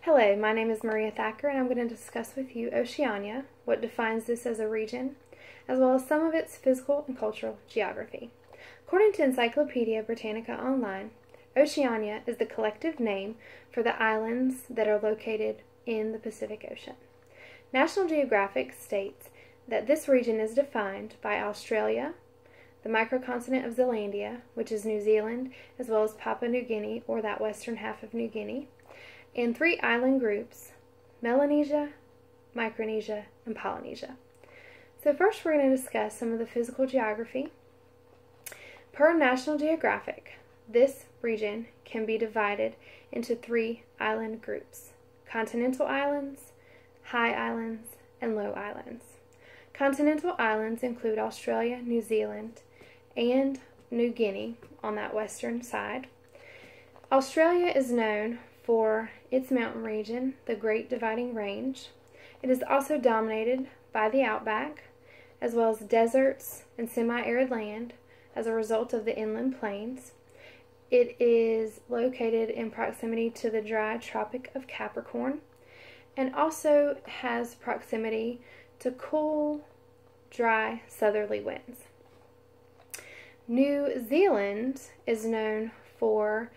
Hello, my name is Maria Thacker and I'm going to discuss with you Oceania, what defines this as a region, as well as some of its physical and cultural geography. According to Encyclopedia Britannica Online, Oceania is the collective name for the islands that are located in the Pacific Ocean. National Geographic states that this region is defined by Australia, the microcontinent of Zealandia, which is New Zealand, as well as Papua New Guinea, or that western half of New Guinea, and three island groups: Melanesia, Micronesia, and Polynesia. So first we're going to discuss some of the physical geography. Per National Geographic, this region can be divided into three island groups: continental islands, high islands, and low islands. Continental islands include Australia, New Zealand, and New Guinea on that western side. Australia is known for its mountain region, the Great Dividing Range. It is also dominated by the outback, as well as deserts and semi-arid land as a result of the inland plains. It is located in proximity to the dry Tropic of Capricorn, and also has proximity to cool, dry southerly winds. New Zealand is known for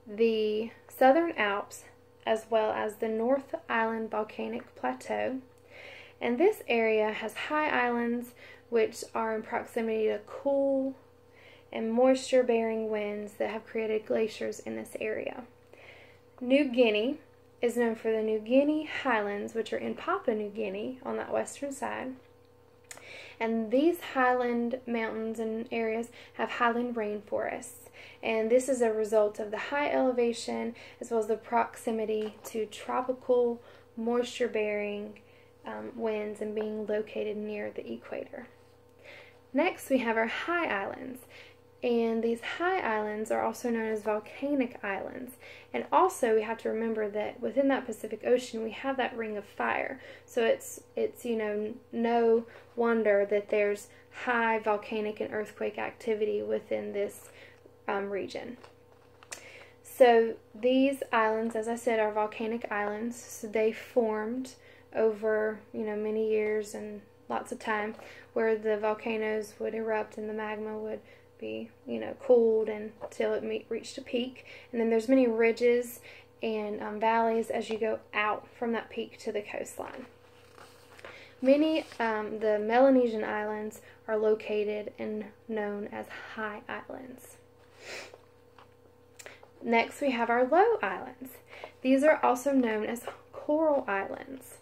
the Southern Alps, as well as the North Island volcanic plateau, and this area has high islands which are in proximity to cool and moisture-bearing winds that have created glaciers in this area. New Guinea is known for the New Guinea Highlands, which are in Papua New Guinea on that western side. And these highland mountains and areas have highland rainforests. And this is a result of the high elevation as well as the proximity to tropical, moisture-bearing winds and being located near the equator. Next, we have our high islands. And these high islands are also known as volcanic islands. And also we have to remember that within that Pacific Ocean we have that ring of fire. So it's no wonder that there's high volcanic and earthquake activity within this region. So these islands, as I said, are volcanic islands. So they formed over many years and lots of time, where the volcanoes would erupt and the magma would be cooled until it reached a peak, and then there's many ridges and valleys as you go out from that peak to the coastline. Many the Melanesian islands are located and known as high islands. Next, we have our low islands. These are also known as coral islands.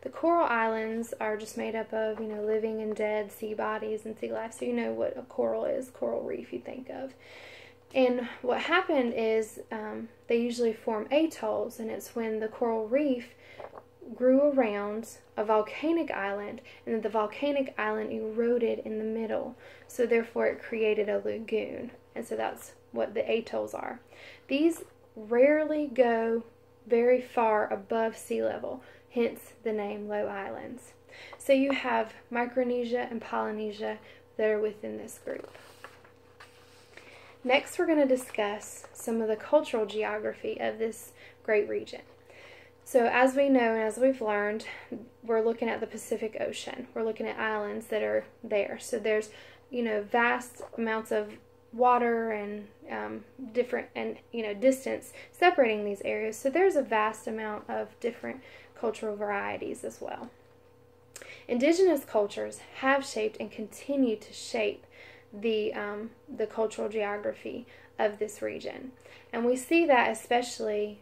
The coral islands are just made up of, living and dead sea bodies and sea life. So you know what a coral is, coral reef you think of. And what happened is they usually form atolls, and it's when the coral reef grew around a volcanic island, and then the volcanic island eroded in the middle. So therefore it created a lagoon. And so that's what the atolls are. These rarely go very far above sea level, hence the name low islands. So you have Micronesia and Polynesia that are within this group. Next, we're going to discuss some of the cultural geography of this great region. So as we know and as we've learned, we're looking at the Pacific Ocean. We're looking at islands that are there. So there's vast amounts of water and different distance separating these areas. So there's a vast amount of different cultural varieties as well. Indigenous cultures have shaped and continue to shape the cultural geography of this region, and we see that especially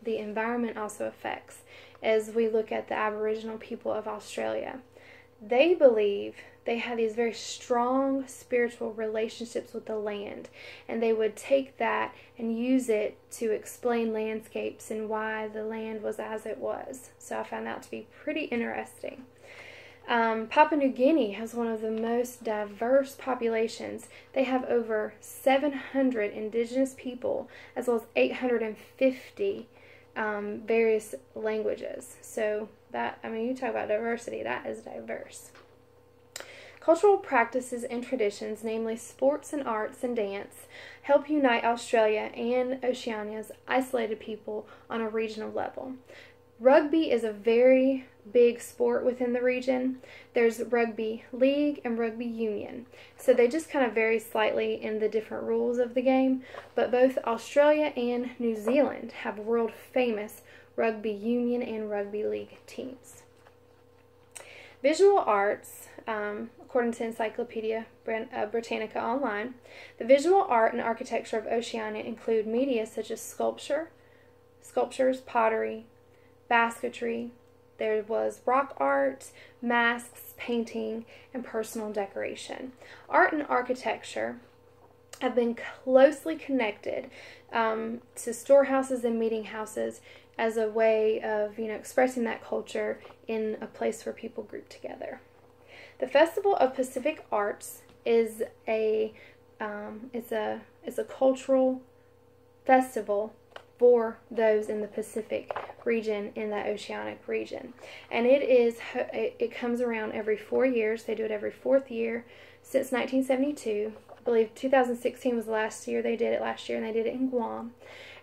the environment also affects. As we look at the Aboriginal people of Australia, they believe they had these very strong spiritual relationships with the land, and they would take that and use it to explain landscapes and why the land was as it was. So I found that to be pretty interesting. Papua New Guinea has one of the most diverse populations. They have over 700 indigenous people, as well as 850 various languages. So that, you talk about diversity, that is diverse. Cultural practices and traditions, namely sports and arts and dance, help unite Australia and Oceania's isolated people on a regional level. Rugby is a very big sport within the region. There's rugby league and rugby union. So they just kind of vary slightly in the different rules of the game, but both Australia and New Zealand have world famous rugby union and rugby league teams. Visual arts, according to Encyclopedia Britannica Online, the visual art and architecture of Oceania include media such as sculptures, pottery, basketry. There was rock art, masks, painting, and personal decoration. Art and architecture have been closely connected to storehouses and meeting houses as a way of, expressing that culture in a place where people group together. The Festival of Pacific Arts is a cultural festival for those in the Pacific region, in that oceanic region. And it comes around every 4 years. They do it every 4th year since 1972. I believe 2016 was the last year they did it last year, and they did it in Guam.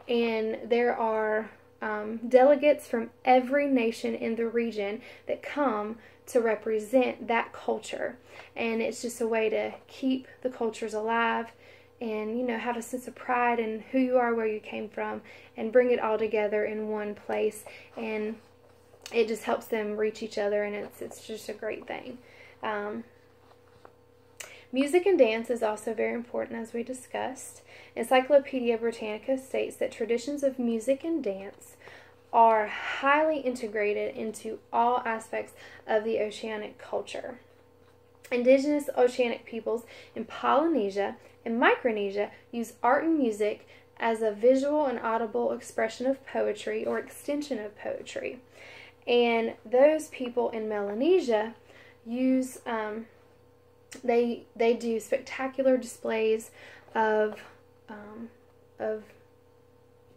And there are delegates from every nation in the region that come to represent that culture. And it's just a way to keep the cultures alive and, have a sense of pride in who you are, where you came from, and bring it all together in one place. And it just helps them reach each other, and it's just a great thing. Music and dance is also very important, as we discussed. Encyclopedia Britannica states that traditions of music and dance are highly integrated into all aspects of the oceanic culture. Indigenous oceanic peoples in Polynesia and Micronesia use art and music as a visual and audible expression of poetry or extension of poetry. And those people in Melanesia use they do spectacular displays of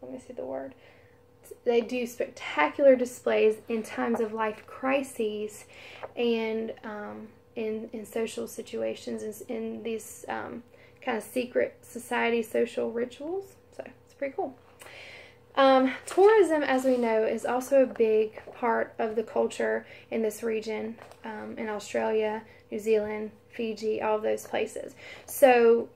let me see the word. They do spectacular displays in times of life crises and in social situations, in these kind of secret society social rituals. So it's pretty cool. Tourism, as we know, is also a big part of the culture in this region, in Australia, New Zealand, Fiji, all of those places. So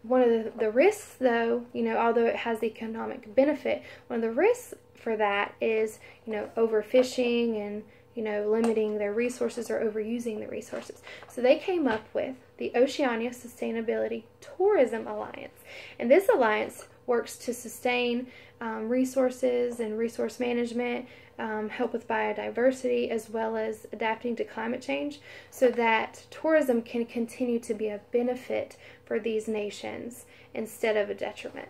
one of the risks, though, although it has economic benefit, one of the risks for that is, overfishing and, limiting their resources or overusing the resources. So they came up with the Oceania Sustainability Tourism Alliance. And this alliance works to sustain resources and resource management, help with biodiversity, as well as adapting to climate change, so that tourism can continue to be a benefit for these nations instead of a detriment.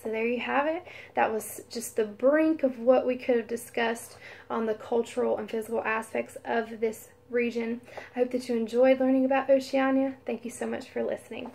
So there you have it. That was just the brink of what we could have discussed on the cultural and physical aspects of this region. I hope that you enjoyed learning about Oceania. Thank you so much for listening.